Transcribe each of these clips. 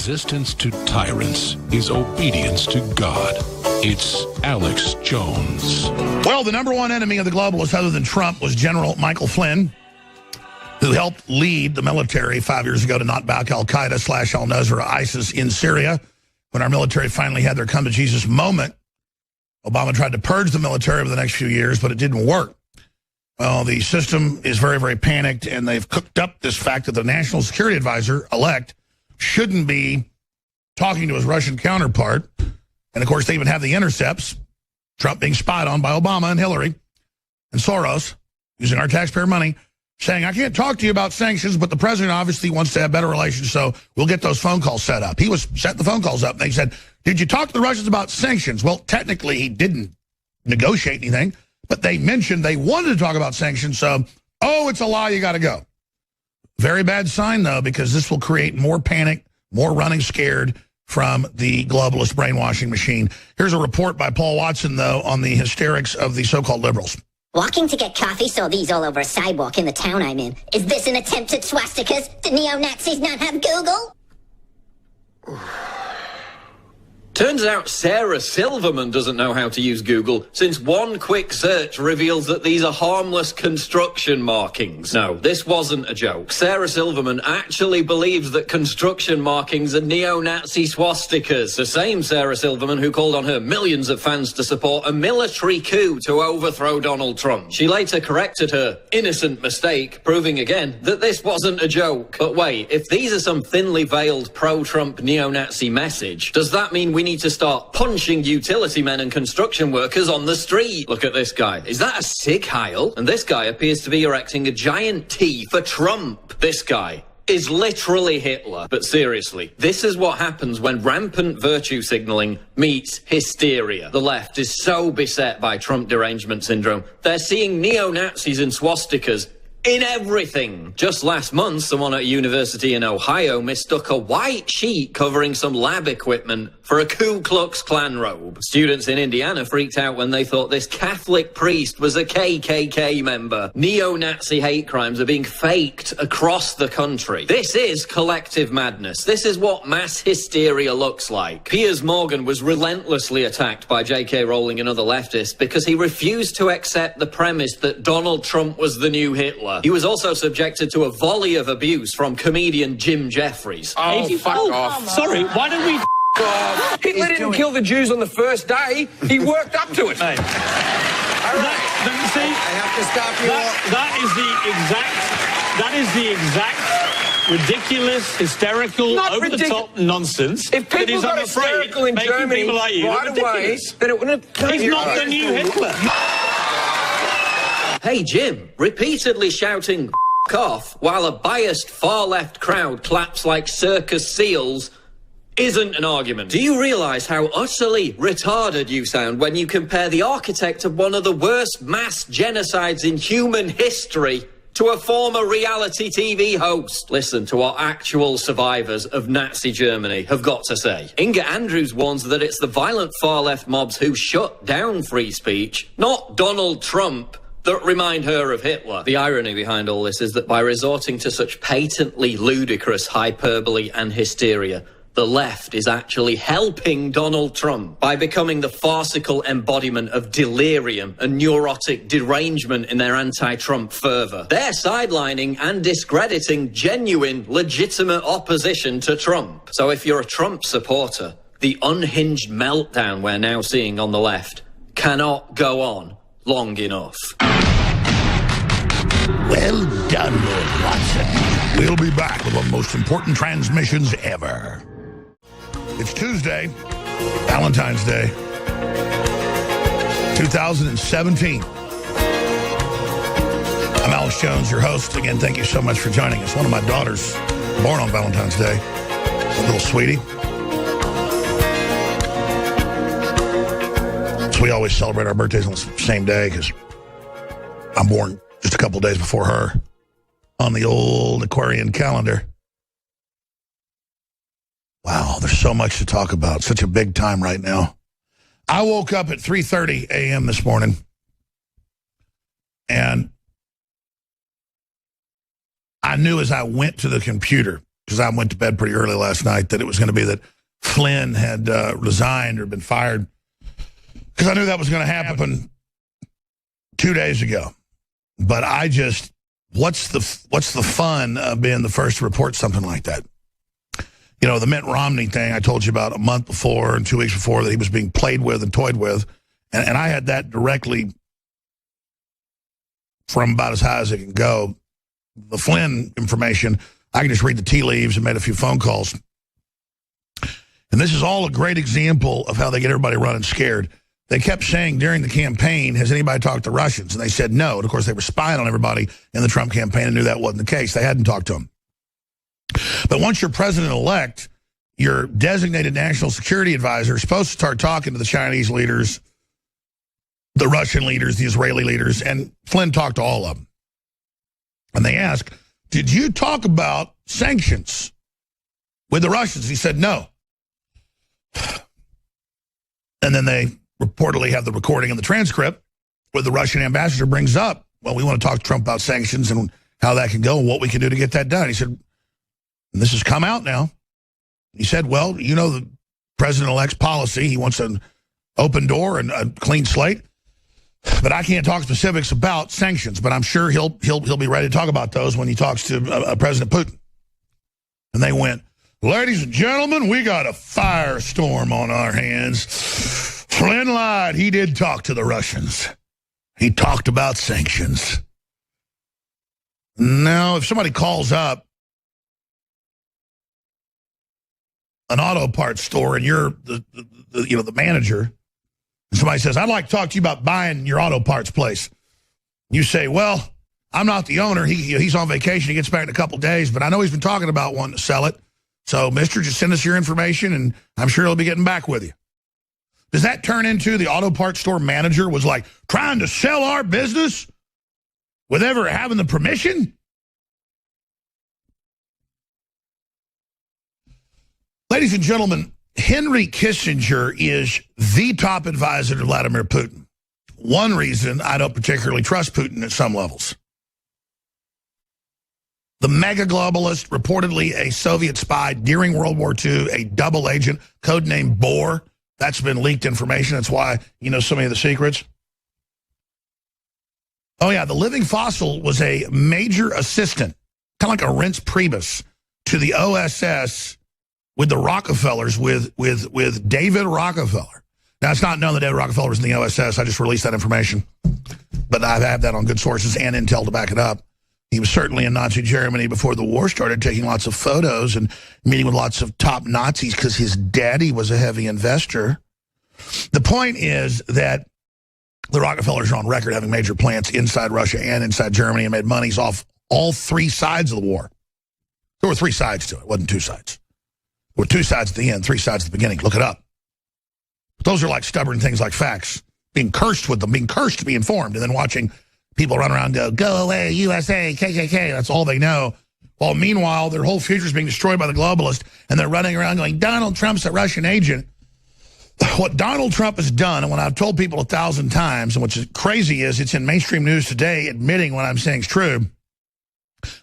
Resistance to tyrants is obedience to God. It's Alex Jones. Well, the number one enemy of the globalists other than Trump was General Michael Flynn, who helped lead the military 5 years ago to knock back al-Qaeda / al-Nusra ISIS in Syria. When our military finally had their come-to-Jesus moment, Obama tried to purge the military over the next few years, but it didn't work. Well, the system is very, very panicked, and they've cooked up this fact that the National Security Advisor-elect shouldn't be talking to his Russian counterpart. And, of course, they even have the intercepts, Trump being spied on by Obama and Hillary and Soros, using our taxpayer money, saying, I can't talk to you about sanctions, but the president obviously wants to have better relations, so we'll get those phone calls set up. He was setting the phone calls up, and they said, did you talk to the Russians about sanctions? Well, technically, he didn't negotiate anything, but they mentioned they wanted to talk about sanctions, so, oh, it's a lie, you got to go. Very bad sign, though, because this will create more panic, more running scared from the globalist brainwashing machine. Here's a report by Paul Watson, though, on the hysterics of the so-called liberals. Walking to get coffee, saw these all over a sidewalk in the town I'm in. Is this an attempt at swastikas? Do neo-Nazis not have Google? Turns out Sarah Silverman doesn't know how to use Google, since one quick search reveals that these are harmless construction markings. No, this wasn't a joke. Sarah Silverman actually believes that construction markings are neo-Nazi swastikas. The same Sarah Silverman who called on her millions of fans to support a military coup to overthrow Donald Trump. She later corrected her innocent mistake, proving again that this wasn't a joke. But wait, if these are some thinly veiled pro-Trump neo-Nazi message, does that mean we need to start punching utility men and construction workers on the street? Look at this guy. Is that a Sig Heil? And this guy appears to be erecting a giant T for Trump. This guy is literally Hitler. But seriously, this is what happens when rampant virtue signaling meets hysteria. The left is so beset by Trump derangement syndrome, they're seeing neo-Nazis and swastikas in everything. Just last month, someone at a university in Ohio mistook a white sheet covering some lab equipment for a Ku Klux Klan robe. Students in Indiana freaked out when they thought this Catholic priest was a KKK member. Neo-Nazi hate crimes are being faked across the country. This is collective madness. This is what mass hysteria looks like. Piers Morgan was relentlessly attacked by J.K. Rowling and other leftists because he refused to accept the premise that Donald Trump was the new Hitler. He was also subjected to a volley of abuse from comedian Jim Jeffries. Oh, fuck off. Sorry, why don't we off? Hitler didn't kill the Jews on the first day. He worked up to it. Mate. All right. See, I have to stop you. That is the exact ridiculous, hysterical, over-the-top nonsense. If people got hysterical in Germany like you right away, then it wouldn't have... He's not the new Hitler. Hey, Jim, repeatedly shouting "F*** off" while a biased far-left crowd claps like circus seals isn't an argument. Do you realise how utterly retarded you sound when you compare the architect of one of the worst mass genocides in human history to a former reality TV host? Listen to what actual survivors of Nazi Germany have got to say. Inga Andrews warns that it's the violent far-left mobs who shut down free speech, not Donald Trump, that remind her of Hitler. The irony behind all this is that by resorting to such patently ludicrous hyperbole and hysteria, the left is actually helping Donald Trump by becoming the farcical embodiment of delirium and neurotic derangement in their anti-Trump fervour. They're sidelining and discrediting genuine, legitimate opposition to Trump. So if you're a Trump supporter, the unhinged meltdown we're now seeing on the left cannot go on long enough. Well done, Lord Watson. We'll be back with the most important transmissions ever. It's Tuesday, Valentine's Day, 2017. I'm Alex Jones, your host. Again, thank you so much for joining us. One of my daughters, born on Valentine's Day, a little sweetie. So we always celebrate our birthdays on the same day because I'm born just a couple days before her on the old Aquarian calendar. Wow, there's so much to talk about. Such a big time right now. I woke up at 3:30 a.m. this morning, and I knew as I went to the computer because I went to bed pretty early last night, that it was going to be that Flynn had resigned or been fired, because I knew that was going to happen 2 days ago. But I just, what's the fun of being the first to report something like that? You know, the Mitt Romney thing I told you about a month before and 2 weeks before, that he was being played with and toyed with. And I had that directly from about as high as it can go. The Flynn information, I can just read the tea leaves and made a few phone calls. And this is all a great example of how they get everybody running scared. They kept saying during the campaign, has anybody talked to Russians? And they said no. And of course, they were spying on everybody in the Trump campaign and knew that wasn't the case. They hadn't talked to them. But once you're president-elect, your designated national security advisor is supposed to start talking to the Chinese leaders, the Russian leaders, the Israeli leaders, and Flynn talked to all of them. And they asked, did you talk about sanctions with the Russians? He said no. And then they reportedly have the recording and the transcript where the Russian ambassador brings up, well, we want to talk to Trump about sanctions and how that can go and what we can do to get that done. He said, and this has come out now. He said, well, you know the president-elect's policy. He wants an open door and a clean slate. But I can't talk specifics about sanctions, but I'm sure he'll be ready to talk about those when he talks to President Putin. And they went, ladies and gentlemen, we got a firestorm on our hands. Flynn lied. He did talk to the Russians. He talked about sanctions. Now, if somebody calls up an auto parts store and you're the manager, and somebody says, I'd like to talk to you about buying your auto parts place. You say, well, I'm not the owner. He's on vacation. He gets back in a couple days, but I know he's been talking about wanting to sell it. So, mister, just send us your information, and I'm sure he'll be getting back with you. Does that turn into the auto parts store manager was like trying to sell our business with ever having the permission? Ladies and gentlemen, Henry Kissinger is the top advisor to Vladimir Putin. One reason I don't particularly trust Putin at some levels. The mega globalist, reportedly a Soviet spy during World War II, a double agent, codenamed Bohr. That's been leaked information. That's why you know so many of the secrets. Oh, yeah, the living fossil was a major assistant, kind of like a Reince Priebus, to the OSS with the Rockefellers, with David Rockefeller. Now, it's not known that David Rockefeller was in the OSS. I just released that information. But I have that on good sources and intel to back it up. He was certainly in Nazi Germany before the war started, taking lots of photos and meeting with lots of top Nazis because his daddy was a heavy investor. The point is that the Rockefellers are on record having major plants inside Russia and inside Germany and made monies off all three sides of the war. There were three sides to it. It wasn't two sides. There were two sides at the end, three sides at the beginning. Look it up. But those are like stubborn things like facts. Being cursed with them, being cursed to be informed, and then watching people run around and go away, USA, KKK. That's all they know. While meanwhile, their whole future is being destroyed by the globalists, and they're running around going, Donald Trump's a Russian agent. What Donald Trump has done, and when I've told people 1,000 times, and what's crazy is it's in mainstream news today admitting what I'm saying is true,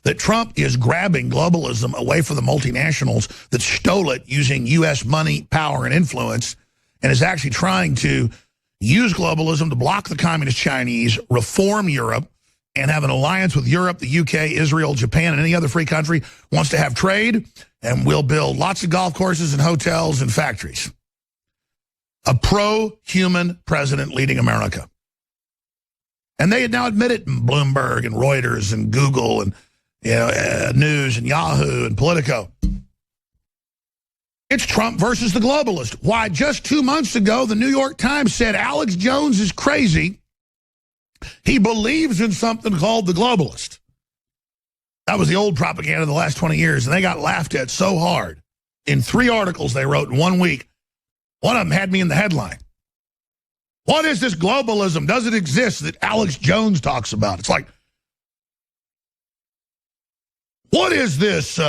that Trump is grabbing globalism away from the multinationals that stole it using U.S. money, power, and influence, and is actually trying to use globalism to block the communist Chinese, reform Europe, and have an alliance with Europe, the UK, Israel, Japan, and any other free country wants to have trade, and will build lots of golf courses and hotels and factories. A pro-human president leading America. And they had now admitted in Bloomberg and Reuters and Google and News and Yahoo and Politico. It's Trump versus the globalist. Why, just 2 months ago, the New York Times said Alex Jones is crazy. He believes in something called the globalist. That was the old propaganda of the last 20 years, and they got laughed at so hard. In 3 articles they wrote in 1 week, one of them had me in the headline. What is this globalism? Does it exist that Alex Jones talks about? It's like, what is this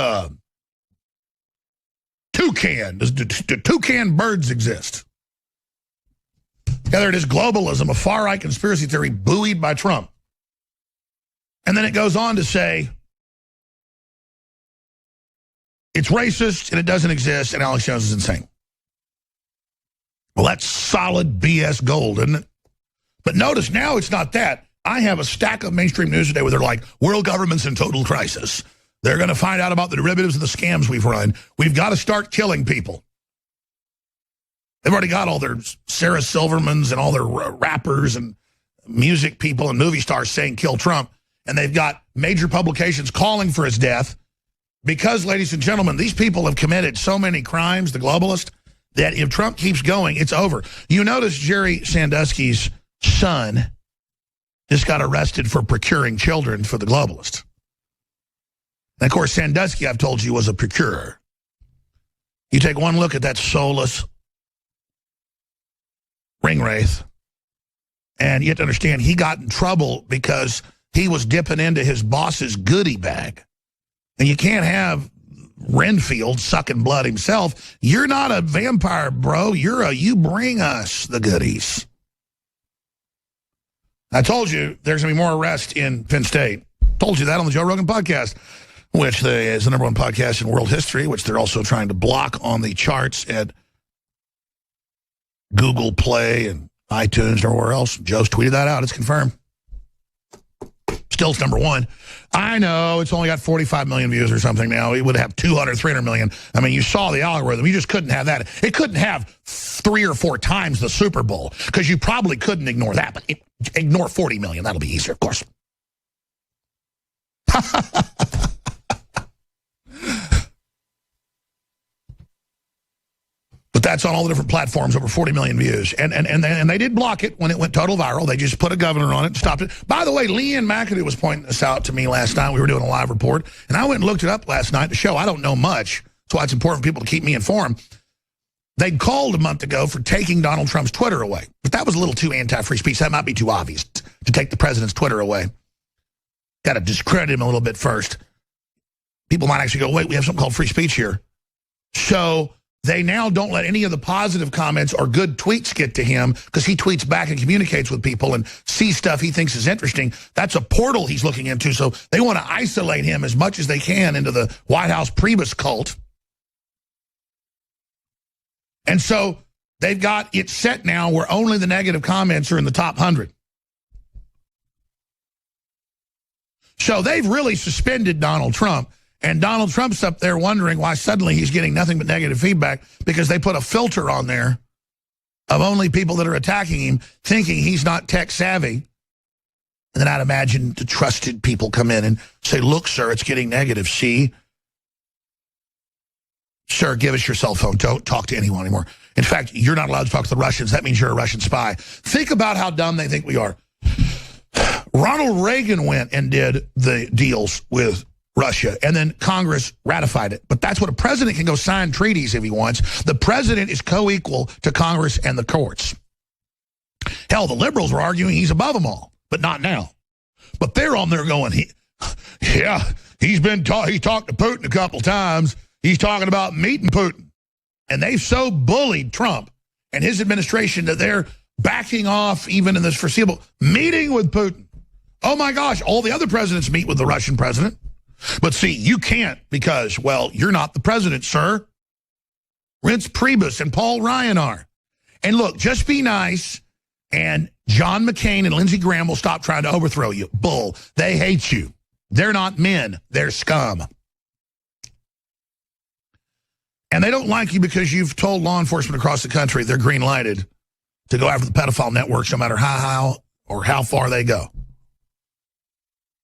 toucan? Do toucan birds exist? Yeah, there it is, globalism, a far-right conspiracy theory buoyed by Trump. And then it goes on to say, It's racist, and it doesn't exist, and Alex Jones is insane. Well, that's solid BS gold, isn't it? But notice now it's not that. I have a stack of mainstream news today where they're like, world government's in total crisis. They're going to find out about the derivatives of the scams we've run. We've got to start killing people. They've already got all their Sarah Silvermans and all their rappers and music people and movie stars saying kill Trump. And they've got major publications calling for his death because, ladies and gentlemen, these people have committed so many crimes, the globalists, that if Trump keeps going, it's over. You notice Jerry Sandusky's son just got arrested for procuring children for the globalists. And, of course, Sandusky, I've told you, was a procurer. You take one look at that soulless ringwraith, and you have to understand he got in trouble because he was dipping into his boss's goodie bag. And you can't have Renfield sucking blood himself. You're not a vampire, bro. You bring us the goodies. I told you there's going to be more arrests in Penn State. Told you that on the Joe Rogan podcast, which is the #1 podcast in world history, which they're also trying to block on the charts at Google Play and iTunes and everywhere else. Joe's tweeted that out. It's confirmed. Still, it's #1. I know it's only got 45 million views or something now. It would have 200, 300 million. I mean, you saw the algorithm. You just couldn't have that. It couldn't have 3 or 4 times the Super Bowl because you probably couldn't ignore that. But ignore 40 million. That'll be easier, of course. But that's on all the different platforms, over 40 million views. And they did block it when it went total viral. They just put a governor on it and stopped it. By the way, Leanne McAdoo was pointing this out to me last night. We were doing a live report. And I went and looked it up last night to show I don't know much. That's why it's important for people to keep me informed. They'd called a month ago for taking Donald Trump's Twitter away. But that was a little too anti-free speech. That might be too obvious to take the president's Twitter away. Got to discredit him a little bit first. People might actually go, wait, we have something called free speech here. So they now don't let any of the positive comments or good tweets get to him because he tweets back and communicates with people and sees stuff he thinks is interesting. That's a portal he's looking into. So they want to isolate him as much as they can into the White House Priebus cult. And so they've got it set now where only the negative comments are in the top 100. So they've really suspended Donald Trump. And Donald Trump's up there wondering why suddenly he's getting nothing but negative feedback because they put a filter on there of only people that are attacking him thinking he's not tech savvy. And then I'd imagine the trusted people come in and say, look, sir, it's getting negative. See? Sir, give us your cell phone. Don't talk to anyone anymore. In fact, you're not allowed to talk to the Russians. That means you're a Russian spy. Think about how dumb they think we are. Ronald Reagan went and did the deals with Russia, and then Congress ratified it. But that's what a president can go sign treaties if he wants. The president is co-equal to Congress and the courts. Hell, the liberals were arguing he's above them all, but not now. But they're on there going, he talked to Putin a couple times. He's talking about meeting Putin. And they've so bullied Trump and his administration that they're backing off even in this foreseeable meeting with Putin. Oh, my gosh, all the other presidents meet with the Russian president. But see, you can't because, well, you're not the president, sir. Reince Priebus and Paul Ryan are. And look, just be nice, and John McCain and Lindsey Graham will stop trying to overthrow you. Bull. They hate you. They're not men. They're scum. And they don't like you because you've told law enforcement across the country they're green-lighted to go after the pedophile networks no matter how or how far they go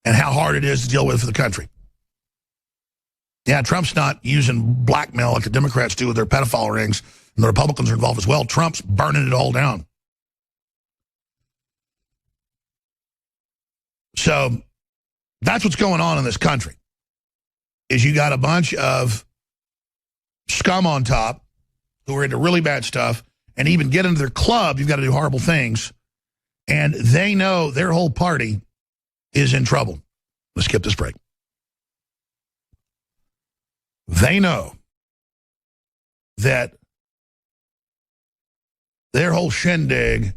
and how hard it is to deal with for the country. Yeah, Trump's not using blackmail like the Democrats do with their pedophile rings, and the Republicans are involved as well. Trump's burning it all down. So that's what's going on in this country, is you got a bunch of scum on top who are into really bad stuff, and even get into their club, you've got to do horrible things, and they know their whole party is in trouble. Let's skip this break. They know that their whole shindig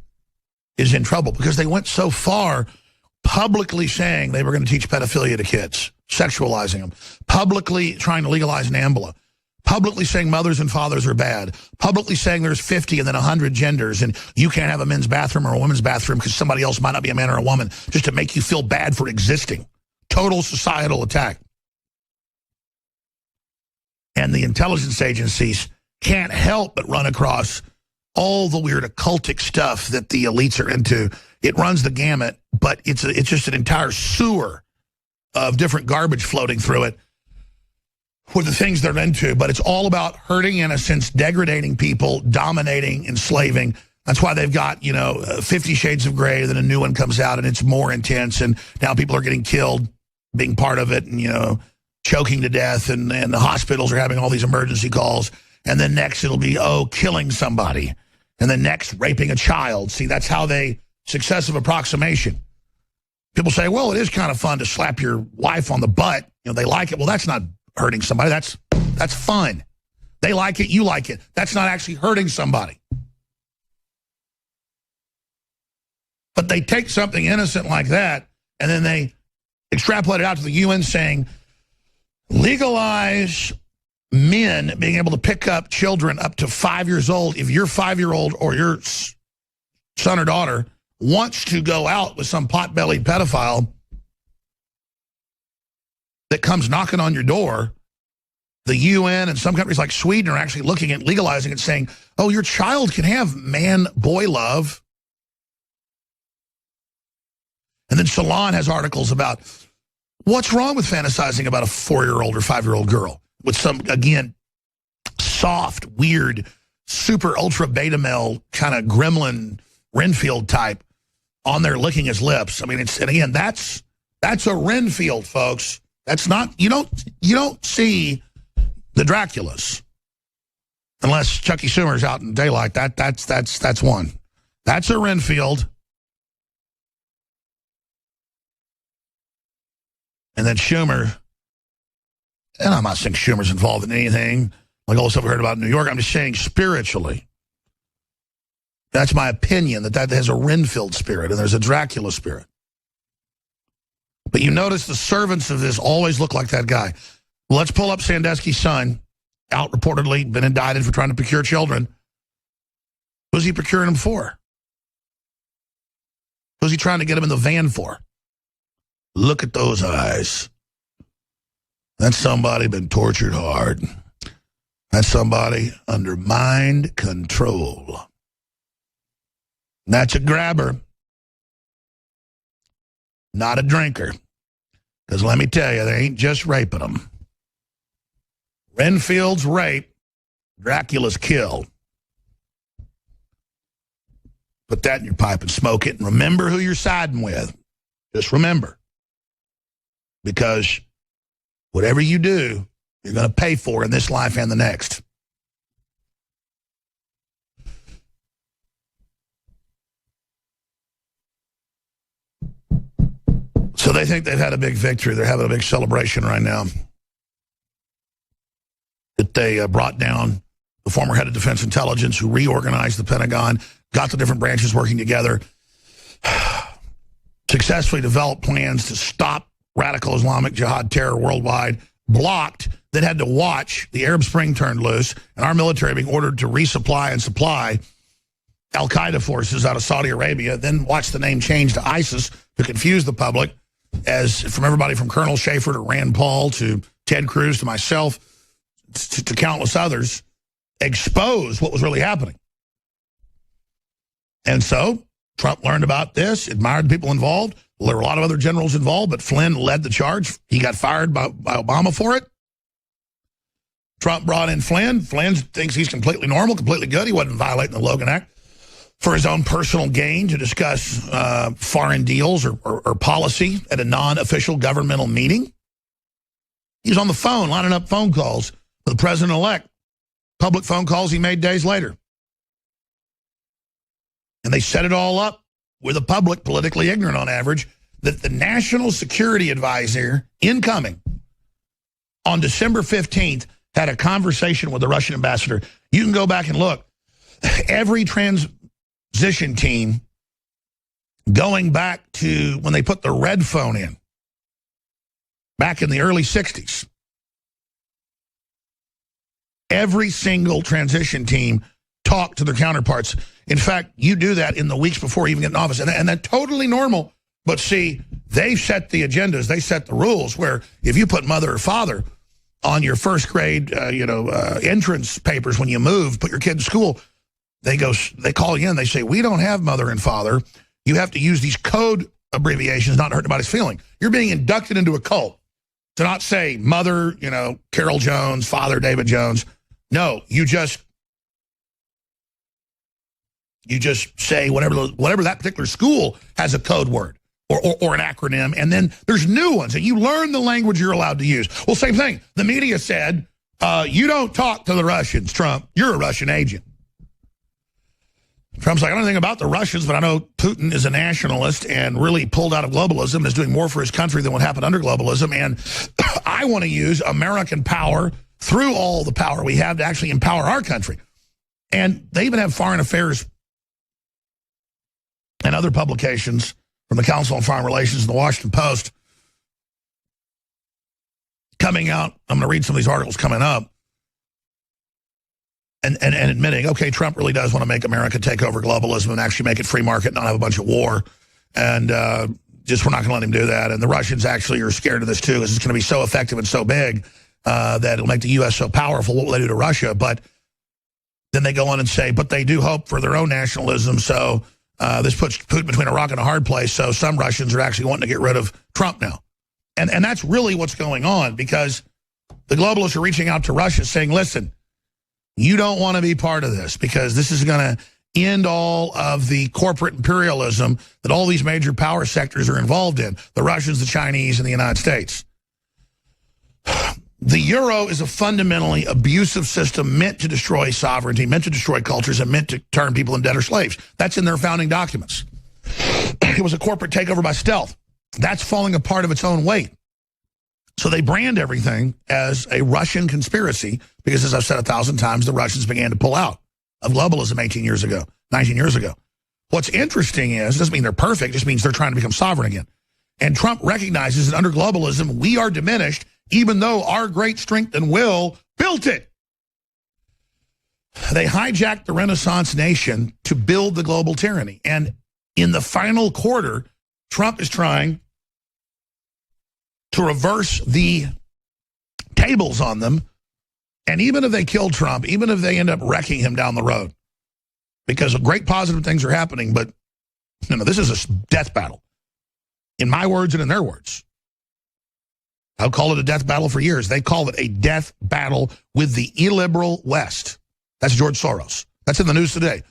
is in trouble because they went so far publicly saying they were going to teach pedophilia to kids, sexualizing them, publicly trying to legalize NAMBLA. publicly saying mothers and fathers are bad, publicly saying there's 50 and then 100 genders, and you can't have a men's bathroom or a women's bathroom because somebody else might not be a man or a woman, just to make you feel bad for existing. Total societal attack. And the intelligence agencies can't help but run across all the weird occultic stuff that the elites are into. It runs the gamut, but it's just an entire sewer of different garbage floating through it with the things they're into. But it's all about hurting innocents, degrading people, dominating, enslaving. That's why they've got, 50 Shades of Grey, then a new one comes out, and it's more intense, and now people are getting killed being part of it, and, choking to death, and the hospitals are having all these emergency calls. And then next it'll be, killing somebody. And then next, raping a child. See, that's how successive approximation. People say, well, it is kind of fun to slap your wife on the butt. They like it. Well, that's not hurting somebody. That's fun. They like it. You like it. That's not actually hurting somebody. But they take something innocent like that, and then they extrapolate it out to the UN saying, legalize men being able to pick up children up to 5 years old. If your 5-year-old or your son or daughter wants to go out with some pot-bellied pedophile that comes knocking on your door, the UN and some countries like Sweden are actually looking at legalizing it, saying, oh, your child can have man-boy love. And then Salon has articles about what's wrong with fantasizing about a 4-year-old or 5-year-old girl with some, again, soft, weird, super ultra beta male kind of gremlin Renfield type on there licking his lips. I mean, and again, that's a Renfield, folks. That's not, you don't see the Draculas unless Chucky Schumer's out in daylight. That's one. That's a Renfield. And then Schumer, and I'm not saying Schumer's involved in anything like all the stuff we heard about in New York. I'm just saying spiritually. That's my opinion, that has a Renfield spirit and there's a Dracula spirit. But you notice the servants of this always look like that guy. Well, let's pull up Sandusky's son, out reportedly, been indicted for trying to procure children. Who's he procuring them for? Who's he trying to get them in the van for? Look at those eyes. That's somebody been tortured hard. That's somebody under mind control. That's a grabber, not a drinker. Because let me tell you, they ain't just raping them. Renfield's rape, Dracula's kill. Put that in your pipe and smoke it, and remember who you're siding with. Just remember. Because whatever you do, you're going to pay for in this life and the next. So they think they've had a big victory. They're having a big celebration right now. That they brought down the former head of Defense Intelligence who reorganized the Pentagon, got the different branches working together, successfully developed plans to stop radical Islamic jihad terror worldwide, blocked, that had to watch the Arab Spring turned loose, and our military being ordered to resupply and supply al-Qaeda forces out of Saudi Arabia, then watch the name change to ISIS to confuse the public, as from everybody from Colonel Schaefer to Rand Paul to Ted Cruz to myself to countless others, expose what was really happening. And so Trump learned about this, admired the people involved. Well, there were a lot of other generals involved, but Flynn led the charge. He got fired by Obama for it. Trump brought in Flynn. Flynn thinks he's completely normal, completely good. He wasn't violating the Logan Act for his own personal gain to discuss foreign deals or policy at a non-official governmental meeting. He was on the phone lining up phone calls with the president-elect, public phone calls he made days later. And they set it all up with the public, politically ignorant on average, that the National Security Advisor, incoming, on December 15th, had a conversation with the Russian ambassador. You can go back and look. Every transition team going back to when they put the red phone in, back in the early 60s. every single transition team talk to their counterparts. In fact, you do that in the weeks before you even get in office. And that's totally normal. But see, they set the agendas. They set the rules where if you put mother or father on your first grade, entrance papers when you move, put your kid in school, they call you in. They say, we don't have mother and father. You have to use these code abbreviations, not to hurt anybody's feeling. You're being inducted into a cult. To not say mother, Carol Jones, father, David Jones. No, you just say whatever that particular school has a code word or an acronym, and then there's new ones, and you learn the language you're allowed to use. Well, same thing. The media said, you don't talk to the Russians, Trump. You're a Russian agent. Trump's like, I don't know anything about the Russians, but I know Putin is a nationalist and really pulled out of globalism and is doing more for his country than what happened under globalism. And I want to use American power through all the power we have to actually empower our country. And they even have Foreign Affairs and other publications from the Council on Foreign Relations and the Washington Post coming out. I'm going to read some of these articles coming up. And admitting, okay, Trump really does want to make America take over globalism and actually make it free market and not have a bunch of war. And just we're not going to let him do that. And the Russians actually are scared of this, too, because it's going to be so effective and so big that it'll make the U.S. so powerful. What will they do to Russia? But then they go on and say, but they do hope for their own nationalism. So this puts Putin between a rock and a hard place. So some Russians are actually wanting to get rid of Trump now. And that's really what's going on, because the globalists are reaching out to Russia saying, listen, you don't want to be part of this, because this is going to end all of the corporate imperialism that all these major power sectors are involved in, the Russians, the Chinese, and the United States. The euro is a fundamentally abusive system meant to destroy sovereignty, meant to destroy cultures, and meant to turn people into debtor slaves. That's in their founding documents. It was a corporate takeover by stealth. That's falling apart of its own weight. So they brand everything as a Russian conspiracy because, as I've said 1,000 times, the Russians began to pull out of globalism 19 years ago. What's interesting is, it doesn't mean they're perfect, it just means they're trying to become sovereign again. And Trump recognizes that under globalism, we are diminished, even though our great strength and will built it. They hijacked the Renaissance nation to build the global tyranny. And in the final quarter, Trump is trying to reverse the tables on them. And even if they kill Trump, even if they end up wrecking him down the road, because great positive things are happening, but this is a death battle. In my words and in their words. I'll call it a death battle for years. They call it a death battle with the illiberal West. That's George Soros. That's in the news today.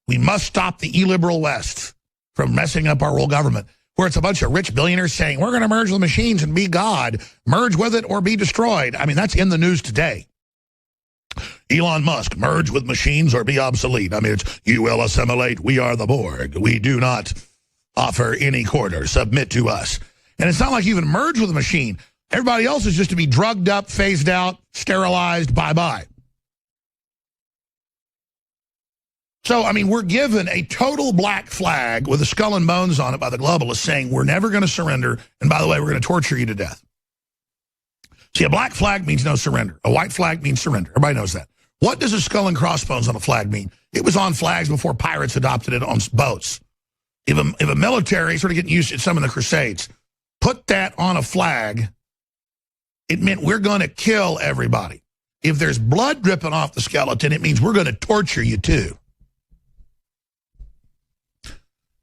We must stop the illiberal West from messing up our world government, where it's a bunch of rich billionaires saying, we're going to merge with machines and be God. Merge with it or be destroyed. I mean, that's in the news today. Elon Musk, merge with machines or be obsolete. I mean, it's, you will assimilate. We are the Borg. We do not offer any quarter. Submit to us. And it's not like you even merge with a machine. Everybody else is just to be drugged up, phased out, sterilized, bye-bye. So, I mean, we're given a total black flag with a skull and bones on it by the globalists saying we're never going to surrender, and by the way, we're going to torture you to death. See, a black flag means no surrender. A white flag means surrender. Everybody knows that. What does a skull and crossbones on a flag mean? It was on flags before pirates adopted it on boats. If a military, sort of getting used to some of the Crusades, put that on a flag, it meant we're going to kill everybody. If there's blood dripping off the skeleton, it means we're going to torture you too.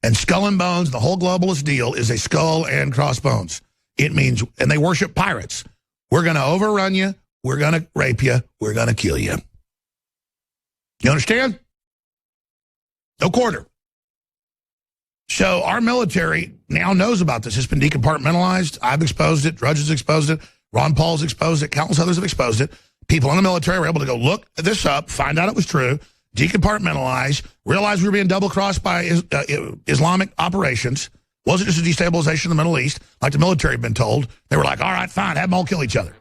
And skull and bones, the whole globalist deal is a skull and crossbones. It means, and they worship pirates. We're going to overrun you. We're going to rape you. We're going to kill you. You understand? No quarter. So our military now knows about this. It's been decompartmentalized. I've exposed it. Drudge has exposed it. Ron Paul's exposed it. Countless others have exposed it. People in the military were able to go look this up, find out it was true, decompartmentalize, realize we were being double-crossed by Islamic operations. Wasn't just a destabilization of the Middle East, like the military had been told. They were like, all right, fine, have them all kill each other.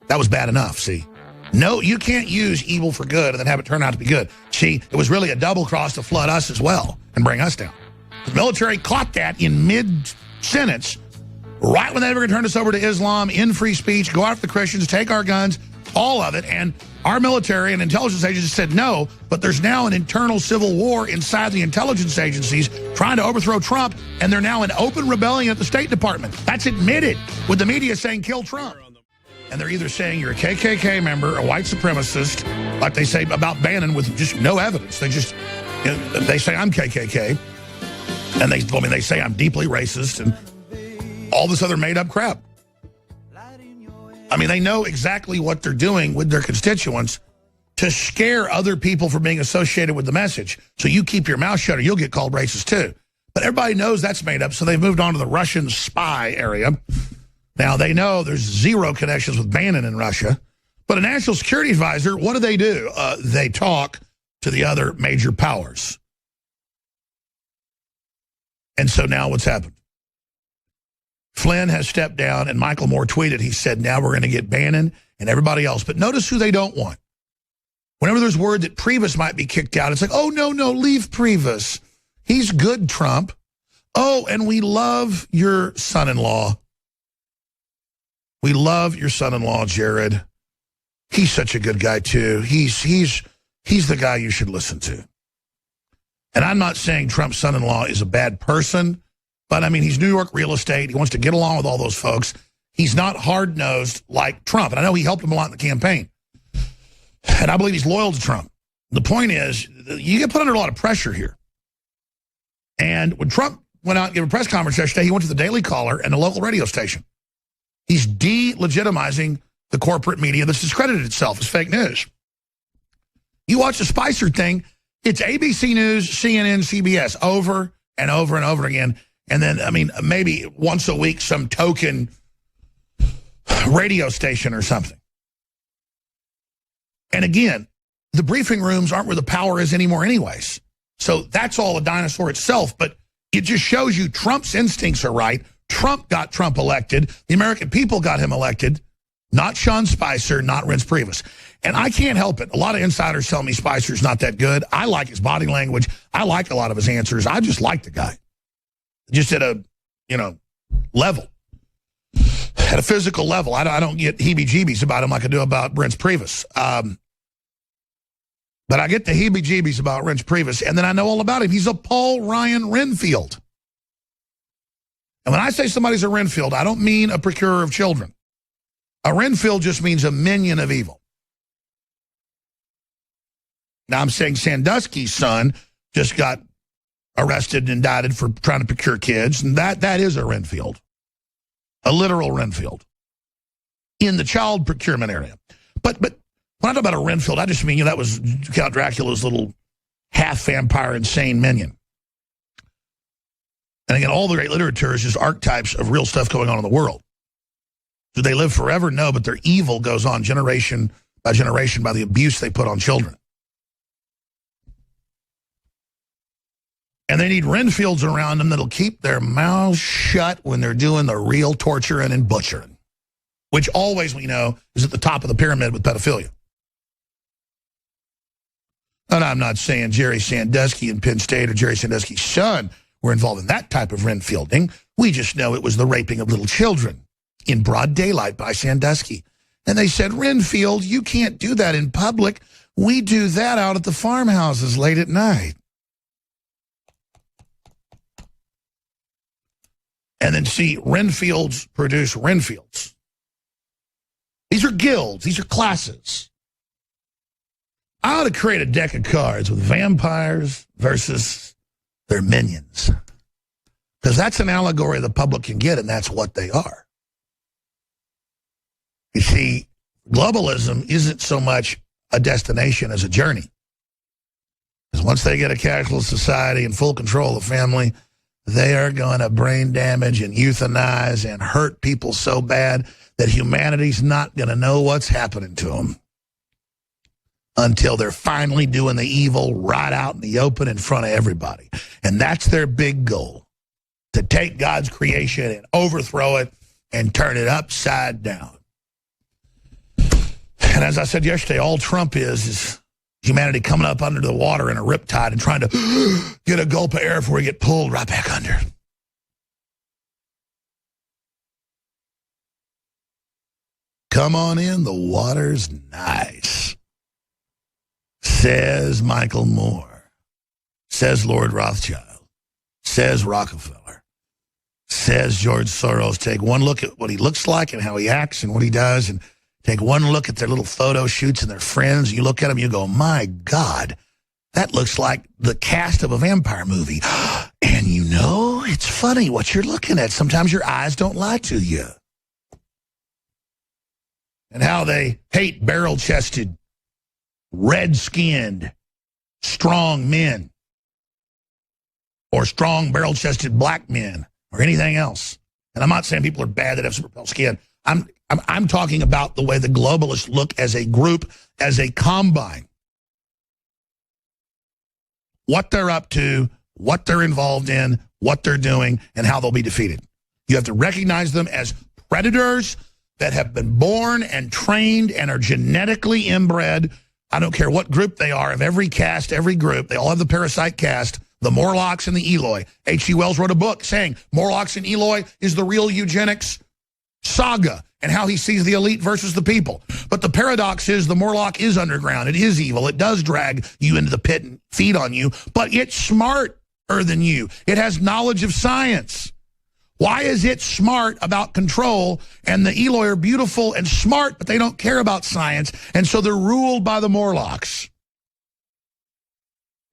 That was bad enough, see? No, you can't use evil for good and then have it turn out to be good. See, it was really a double-cross to flood us as well and bring us down. The military caught that in mid-sentence, right when they were going to turn us over to Islam, in free speech, go after the Christians, take our guns, all of it. And our military and intelligence agencies said no, but there's now an internal civil war inside the intelligence agencies trying to overthrow Trump, and they're now in open rebellion at the State Department. That's admitted, with the media saying kill Trump. And they're either saying you're a KKK member, a white supremacist, like they say about Bannon with just no evidence. They just, they say I'm KKK, and they say I'm deeply racist and all this other made up crap. I mean, they know exactly what they're doing with their constituents to scare other people from being associated with the message. So you keep your mouth shut or you'll get called racist too. But everybody knows that's made up, so they've moved on to the Russian spy area. Now, they know there's zero connections with Bannon in Russia. But a national security advisor, what do? They talk to the other major powers. And so now what's happened? Flynn has stepped down, and Michael Moore tweeted, he said, now we're going to get Bannon and everybody else. But notice who they don't want. Whenever there's word that Priebus might be kicked out, it's like, oh, no, leave Priebus. He's good, Trump. Oh, and we love your son-in-law. We love your son-in-law, Jared. He's such a good guy, too. He's the guy you should listen to. And I'm not saying Trump's son-in-law is a bad person, but, I mean, he's New York real estate. He wants to get along with all those folks. He's not hard-nosed like Trump. And I know he helped him a lot in the campaign. And I believe he's loyal to Trump. The point is, you get put under a lot of pressure here. And when Trump went out and gave a press conference yesterday, he went to the Daily Caller and a local radio station. He's delegitimizing the corporate media that's discredited itself as fake news. You watch the Spicer thing, it's ABC News, CNN, CBS, over and over and over again. And then, I mean, maybe once a week, some token radio station or something. And again, the briefing rooms aren't where the power is anymore anyways. So that's all a dinosaur itself, but it just shows you Trump's instincts are right. Trump got Trump elected. The American people got him elected. Not Sean Spicer, not Reince Priebus. And I can't help it. A lot of insiders tell me Spicer's not that good. I like his body language. I like a lot of his answers. I just like the guy. Just at a, level. At a physical level. I don't get heebie-jeebies about him like I do about Reince Priebus. But I get the heebie-jeebies about Reince Priebus, and then I know all about him. He's a Paul Ryan Renfield. And when I say somebody's a Renfield, I don't mean a procurer of children. A Renfield just means a minion of evil. Now, I'm saying Sandusky's son just got arrested and indicted for trying to procure kids, and that is a Renfield. A literal Renfield. In the child procurement area. But when I talk about a Renfield, I just mean that was Count Dracula's little half-vampire insane minion. And again, all the great literature is just archetypes of real stuff going on in the world. Do they live forever? No, but their evil goes on generation by generation by the abuse they put on children. And they need Renfields around them that'll keep their mouths shut when they're doing the real torturing and butchering, which always, we know, is at the top of the pyramid with pedophilia. And I'm not saying Jerry Sandusky in Penn State or Jerry Sandusky's son were involved in that type of Renfielding. We just know it was the raping of little children in broad daylight by Sandusky. And they said, Renfield, you can't do that in public. We do that out at the farmhouses late at night. And then see, Renfields produce Renfields. These are guilds. These are classes. I ought to create a deck of cards with vampires versus their minions. Because that's an allegory the public can get, and that's what they are. You see, globalism isn't so much a destination as a journey. Because once they get a cashless society and full control of the family, they are going to brain damage and euthanize and hurt people so bad that humanity's not going to know what's happening to them until they're finally doing the evil right out in the open in front of everybody. And that's their big goal, to take God's creation and overthrow it and turn it upside down. And as I said yesterday, all Trump is humanity coming up under the water in a riptide and trying to get a gulp of air before we get pulled right back under. Come on in, the water's nice. Says Michael Moore. Says Lord Rothschild. Says Rockefeller. Says George Soros. Take one look at what he looks like and how he acts and what he does, and take one look at their little photo shoots and their friends. You look at them, you go, my God, that looks like the cast of a vampire movie. And you know, it's funny what you're looking at. Sometimes your eyes don't lie to you. And how they hate barrel-chested, red-skinned, strong men, or strong barrel-chested black men, or anything else. And I'm not saying people are bad that have super pale skin. I'm talking about the way the globalists look as a group, as a combine. What they're up to, what they're involved in, what they're doing, and how they'll be defeated. You have to recognize them as predators that have been born and trained and are genetically inbred. I don't care what group they are, of every caste, every group, they all have the parasite caste, the Morlocks and the Eloi. H.G. Wells wrote a book saying Morlocks and Eloi is the real eugenics saga and how he sees the elite versus the people. But the paradox is the Morlock is underground. It is evil. It does drag you into the pit and feed on you, but it's smarter than you. It has knowledge of science. Why is it smart about control, and the Eloi are beautiful and smart, but they don't care about science, and so they're ruled by the Morlocks?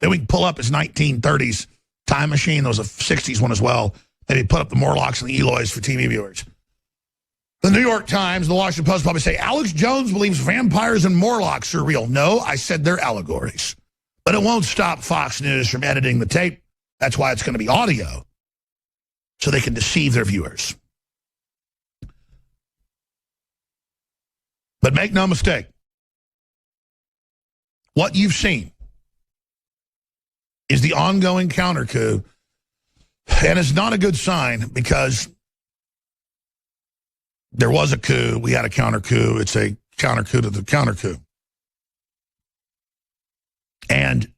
Then we can pull up his 1930s time machine. There was a 60s one as well. Then he put up the Morlocks and the Elois for TV viewers. The New York Times, the Washington Post probably say, Alex Jones believes vampires and Morlocks are real. No, I said they're allegories. But it won't stop Fox News from editing the tape. That's why it's going to be audio, so they can deceive their viewers. But make no mistake, what you've seen is the ongoing counter coup, and it's not a good sign because there was a coup, we had a counter coup, it's a counter coup to the counter coup. And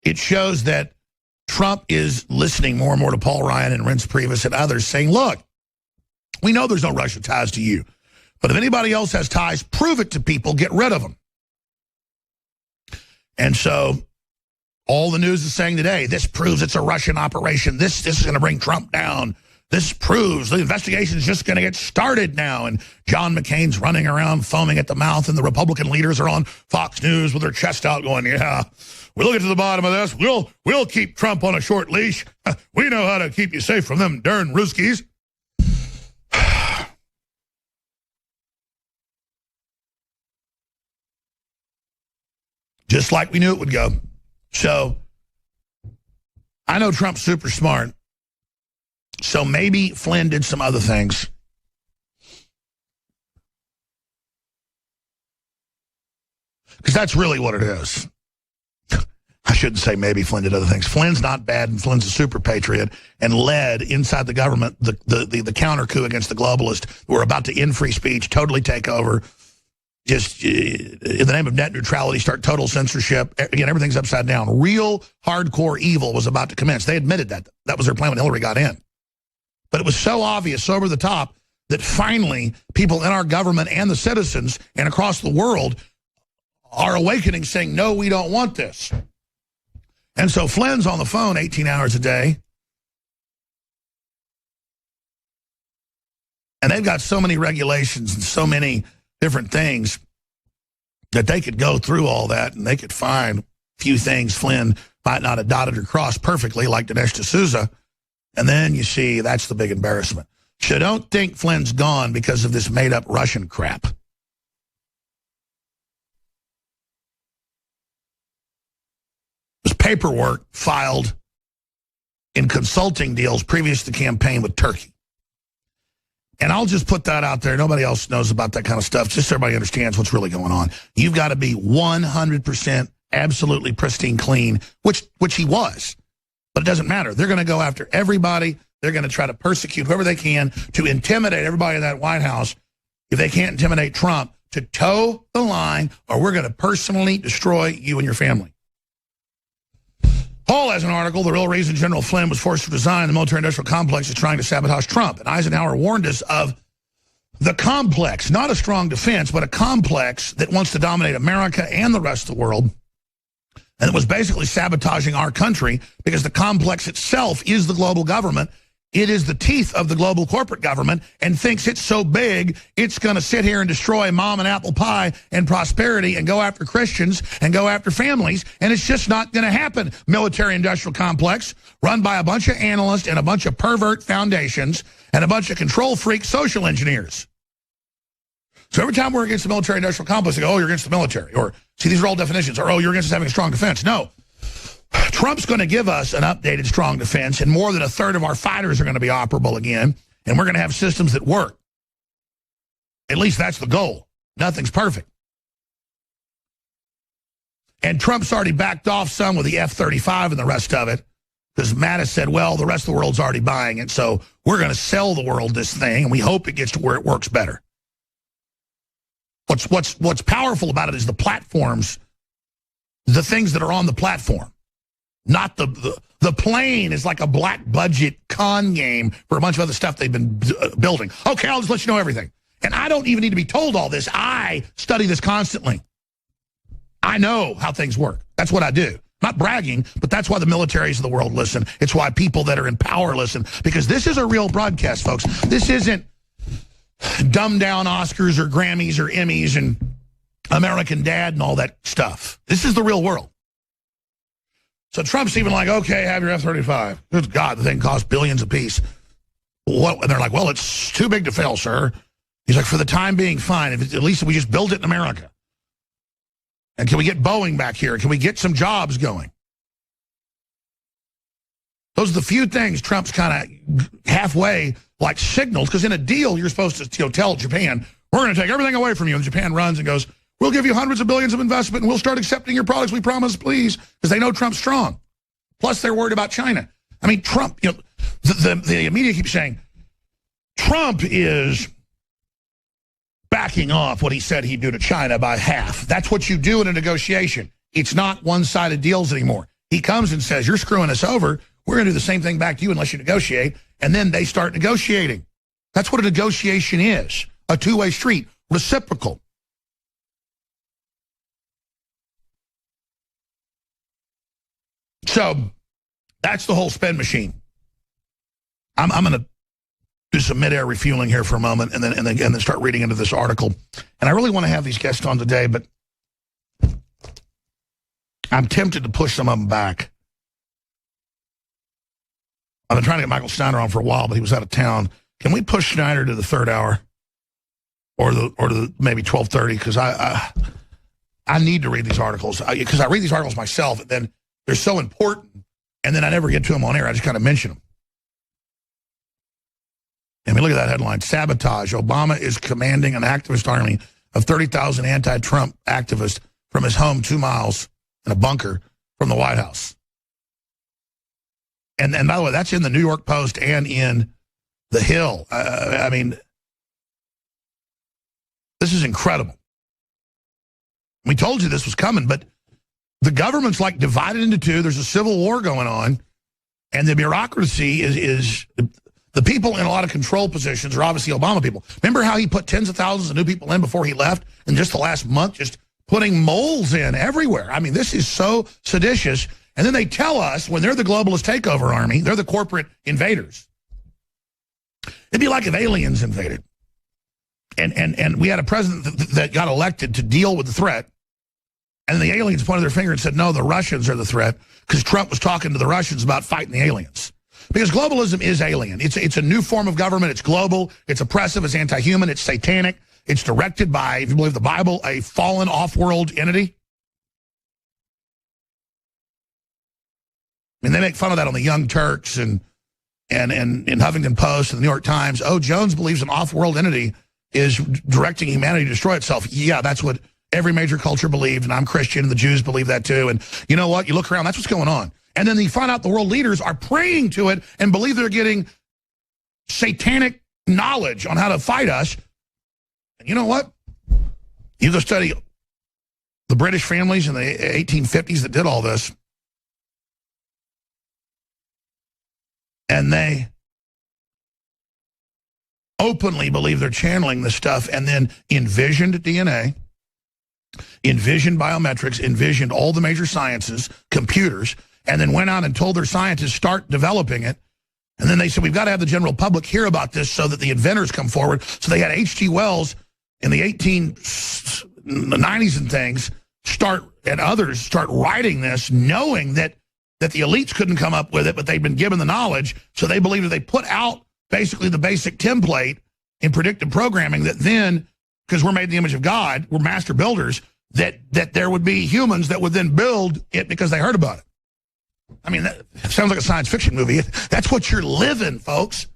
it shows that Trump is listening more and more to Paul Ryan and Reince Priebus and others saying, look, we know there's no Russia ties to you, but if anybody else has ties, prove it to people, get rid of them. And so all the news is saying today, this proves it's a Russian operation. This is going to bring Trump down. This proves the investigation is just going to get started now. And John McCain's running around foaming at the mouth, and the Republican leaders are on Fox News with their chest out going, yeah, we'll get to the bottom of this. We'll keep Trump on a short leash. We know how to keep you safe from them darn Ruskies. Just like we knew it would go. So I know Trump's super smart. So maybe Flynn did some other things. Because that's really what it is. I shouldn't say maybe Flynn did other things. Flynn's not bad, and Flynn's a super patriot and led inside the government the counter coup against the globalists who were about to end free speech, totally take over. Just in the name of net neutrality, start total censorship. Again, everything's upside down. Real hardcore evil was about to commence. They admitted that. That was their plan when Hillary got in. But it was so obvious, so over the top, that finally people in our government and the citizens and across the world are awakening, saying, no, we don't want this. And so Flynn's on the phone 18 hours a day. And they've got so many regulations and so many different things that they could go through all that and they could find a few things Flynn might not have dotted or crossed perfectly, like Dinesh D'Souza. And then you see that's the big embarrassment. So don't think Flynn's gone because of this made-up Russian crap. There's paperwork filed in consulting deals previous to the campaign with Turkey. And I'll just put that out there. Nobody else knows about that kind of stuff. Just so everybody understands what's really going on. You've got to be 100% absolutely pristine clean, which he was. But it doesn't matter. They're going to go after everybody. They're going to try to persecute whoever they can to intimidate everybody in that White House. If they can't intimidate Trump, to toe the line, or we're going to personally destroy you and your family. Paul has an article, the real reason General Flynn was forced to resign the military-industrial complex is trying to sabotage Trump. And Eisenhower warned us of the complex, not a strong defense, but a complex that wants to dominate America and the rest of the world, and it was basically sabotaging our country because the complex itself is the global government. It is the teeth of the global corporate government and thinks it's so big, it's going to sit here and destroy mom and apple pie and prosperity and go after Christians and go after families, and it's just not going to happen. Military-industrial complex run by a bunch of analysts and a bunch of pervert foundations and a bunch of control freak social engineers. So every time we're against the military-industrial complex, they go, oh, you're against the military. Or, see, these are all definitions. Or, oh, you're against us having a strong defense. No. Trump's going to give us an updated strong defense, and more than a third of our fighters are going to be operable again, and we're going to have systems that work. At least that's the goal. Nothing's perfect. And Trump's already backed off some with the F-35 and the rest of it, because Mattis said, well, the rest of the world's already buying it, so we're going to sell the world this thing, and we hope it gets to where it works better. What's powerful about it is the platforms, the things that are on the platform. Not the plane is like a black budget con game for a bunch of other stuff they've been building. Okay, I'll just let you know everything. And I don't even need to be told all this. I study this constantly. I know how things work. That's what I do. Not bragging, but that's why the militaries of the world listen. It's why people that are in power listen. Because this is a real broadcast, folks. This isn't dumbed down Oscars or Grammys or Emmys and American Dad and all that stuff. This is the real world. So Trump's even like, okay, have your F-35. Good God, the thing costs billions apiece. What? And they're like, well, it's too big to fail, sir. He's like, for the time being, fine. At least we just build it in America. And can we get Boeing back here? Can we get some jobs going? Those are the few things Trump's kind of halfway like signals, because in a deal, you're supposed to tell Japan, we're going to take everything away from you. And Japan runs and goes, we'll give you hundreds of billions of investment, and we'll start accepting your products, we promise, please, because they know Trump's strong. Plus, they're worried about China. I mean, Trump, the media keeps saying, Trump is backing off what he said he'd do to China by half. That's what you do in a negotiation. It's not one-sided deals anymore. He comes and says, you're screwing us over. We're going to do the same thing back to you unless you negotiate. And then they start negotiating. That's what a negotiation is, a two-way street, reciprocal. So that's the whole spend machine. I'm going to do some mid-air refueling here for a moment and then start reading into this article. And I really want to have these guests on today, but I'm tempted to push some of them back. I've been trying to get Michael Snyder on for a while, but he was out of town. Can we push Snyder to the third hour or to maybe 12:30? Because I need to read these articles. Because I read these articles myself, and then they're so important, and then I never get to them on air. I just kind of mention them. I mean, look at that headline. Sabotage. Obama is commanding an activist army of 30,000 anti-Trump activists from his home 2 miles in a bunker from the White House. And by the way, that's in the New York Post and in The Hill. I mean, this is incredible. We told you this was coming, but the government's like divided into two. There's a civil war going on, and the bureaucracy is the people in a lot of control positions are obviously Obama people. Remember how he put tens of thousands of new people in before he left, and just the last month, just putting moles in everywhere. I mean, this is so seditious. And then they tell us when they're the globalist takeover army, they're the corporate invaders. It'd be like if aliens invaded. And we had a president that got elected to deal with the threat. And the aliens pointed their finger and said, no, the Russians are the threat, because Trump was talking to the Russians about fighting the aliens. Because globalism is alien. It's a new form of government. It's global. It's oppressive. It's anti-human. It's satanic. It's directed by, if you believe the Bible, a fallen off-world entity. I mean, they make fun of that on the Young Turks and in Huffington Post and the New York Times. Oh, Jones believes an off-world entity is directing humanity to destroy itself. Yeah, that's what every major culture believed, and I'm Christian, and the Jews believe that too. And you know what? You look around, that's what's going on. And then you find out the world leaders are praying to it and believe they're getting satanic knowledge on how to fight us. And you know what? You go study the British families in the 1850s that did all this. And they openly believe they're channeling this stuff, and then envisioned DNA, envisioned biometrics, envisioned all the major sciences, computers, and then went out and told their scientists, start developing it. And then they said, we've got to have the general public hear about this so that the inventors come forward. So they had H.G. Wells in the 1890s and things and others start writing this, knowing that the elites couldn't come up with it, but they'd been given the knowledge. So they believed that they put out basically the basic template in predictive programming that then, because we're made in the image of God, we're master builders, that there would be humans that would then build it because they heard about it. I mean, that sounds like a science fiction movie. That's what you're living, folks.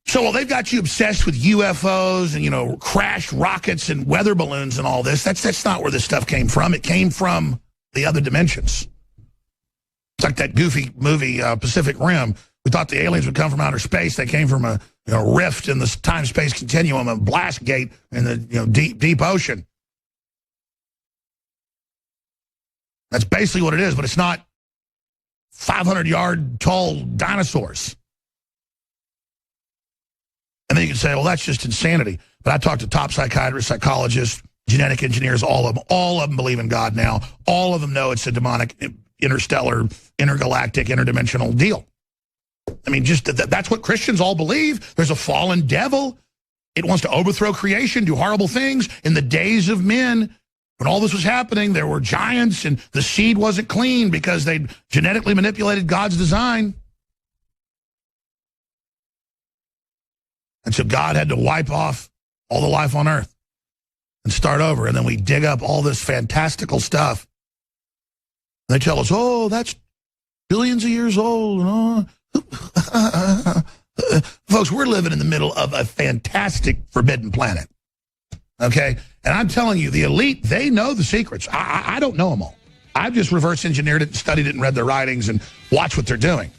So while they've got you obsessed with UFOs and, you know, crashed rockets and weather balloons and all this, that's not where this stuff came from. It came from the other dimensions. It's like that goofy movie, Pacific Rim. We thought the aliens would come from outer space. They came from a rift in the time-space continuum, a blast gate in the deep ocean. That's basically what it is, but it's not 500-yard tall dinosaurs. And then you can say, well, that's just insanity. But I talked to top psychiatrists, psychologists, genetic engineers, all of them. All of them believe in God now. All of them know it's a demonic, interstellar, intergalactic, interdimensional deal. I mean, just that's what Christians all believe. There's a fallen devil. It wants to overthrow creation, do horrible things. In the days of men, when all this was happening, there were giants, and the seed wasn't clean because they'd genetically manipulated God's design. And so God had to wipe off all the life on Earth and start over. And then we dig up all this fantastical stuff. And they tell us, oh, that's billions of years old. Folks, we're living in the middle of a fantastic forbidden planet. Okay? And I'm telling you, the elite, they know the secrets. I don't know them all. I've just reverse engineered it and studied it and read their writings and watched what they're doing.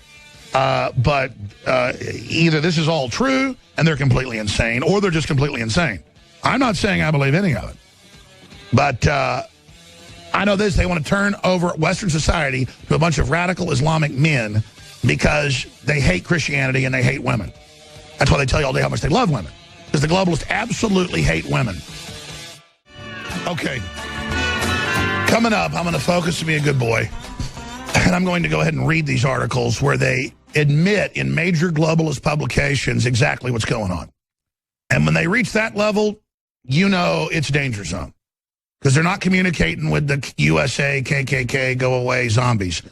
But either this is all true and they're completely insane, or they're just completely insane. I'm not saying I believe any of it. But I know this, they want to turn over Western society to a bunch of radical Islamic men because they hate Christianity and they hate women. That's why they tell you all day how much they love women. Because the globalists absolutely hate women. Okay. Coming up, I'm going to focus to be a good boy. And I'm going to go ahead and read these articles where they admit in major globalist publications exactly what's going on. And when they reach that level, you know it's danger zone. Because they're not communicating with the USA, KKK, go away zombies.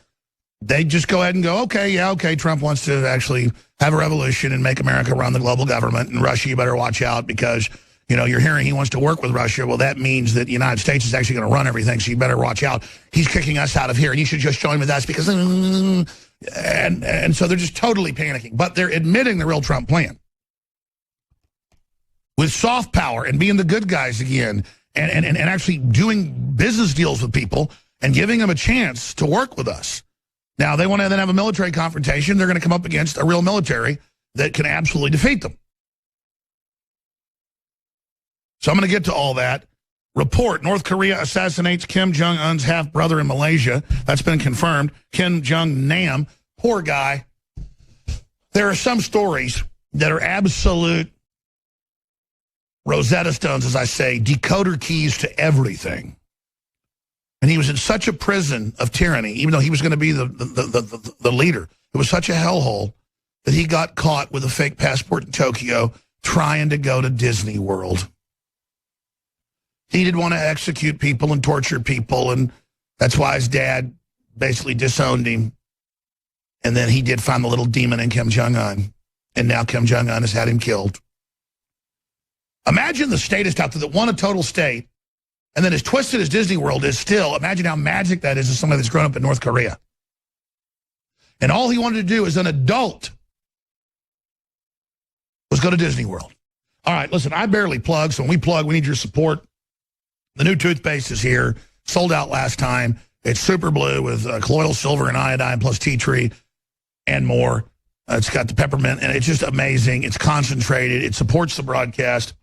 They just go ahead and go, okay, Trump wants to actually have a revolution and make America run the global government. And Russia, you better watch out because, you're hearing he wants to work with Russia. Well, that means that the United States is actually going to run everything, so you better watch out. He's kicking us out of here, and you should just join with us because... And so they're just totally panicking. But they're admitting the real Trump plan. With soft power and being the good guys again and actually doing business deals with people and giving them a chance to work with us. Now, they want to then have a military confrontation. They're going to come up against a real military that can absolutely defeat them. So I'm going to get to all that. Report, North Korea assassinates Kim Jong-un's half-brother in Malaysia. That's been confirmed. Kim Jong-nam, poor guy. There are some stories that are absolute Rosetta Stones, as I say, decoder keys to everything. And he was in such a prison of tyranny, even though he was going to be the leader. It was such a hellhole that he got caught with a fake passport in Tokyo trying to go to Disney World. He didn't want to execute people and torture people, and that's why his dad basically disowned him. And then he did find the little demon in Kim Jong-un, and now Kim Jong-un has had him killed. Imagine the statist out there that won a total state, and then as twisted as Disney World is still, imagine how magic that is to somebody that's grown up in North Korea. And all he wanted to do as an adult was go to Disney World. All right, listen, I barely plug, so when we plug, we need your support. The new toothpaste is here, sold out last time. It's super blue with colloidal silver and iodine plus tea tree and more. It's got the peppermint, and it's just amazing. It's concentrated. It supports the broadcast.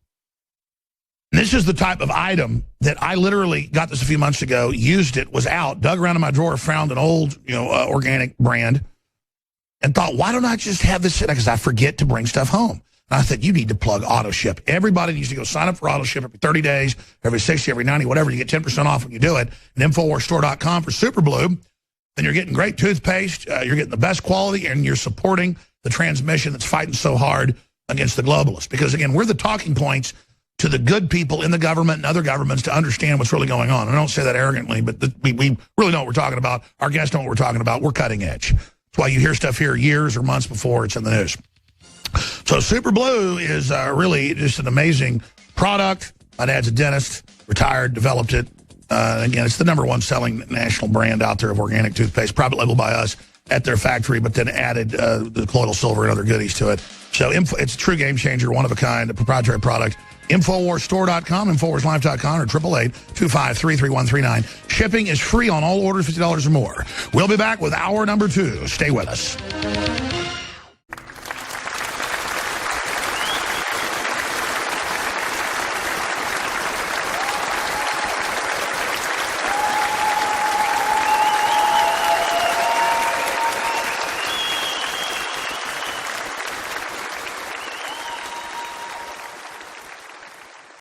And this is the type of item that I literally got this a few months ago, used it, was out, dug around in my drawer, found an old, organic brand, and thought, why don't I just have this sit? Because I forget to bring stuff home. And I thought, you need to plug auto ship. Everybody needs to go sign up for auto ship every 30 days, every 60, every 90, whatever. You get 10% off when you do it. And InfoWarsStore.com for Super Blue. Then you're getting great toothpaste. You're getting the best quality, and you're supporting the transmission that's fighting so hard against the globalists. Because, again, we're the talking points to the good people in the government and other governments to understand what's really going on. And I don't say that arrogantly, but we really know what we're talking about. Our guests know what we're talking about. We're cutting edge. That's why you hear stuff here years or months before it's in the news. So Super Blue is really just an amazing product. My dad's a dentist, retired, developed it. Again, it's the #1 selling national brand out there of organic toothpaste, private label by us at their factory, but then added the colloidal silver and other goodies to it. So it's a true game changer, one of a kind, a proprietary product. InfoWarsStore.com, InfoWarsLife.com, or 888-253-3139. Shipping is free on all orders $50 or more. We'll be back with hour number 2. Stay with us.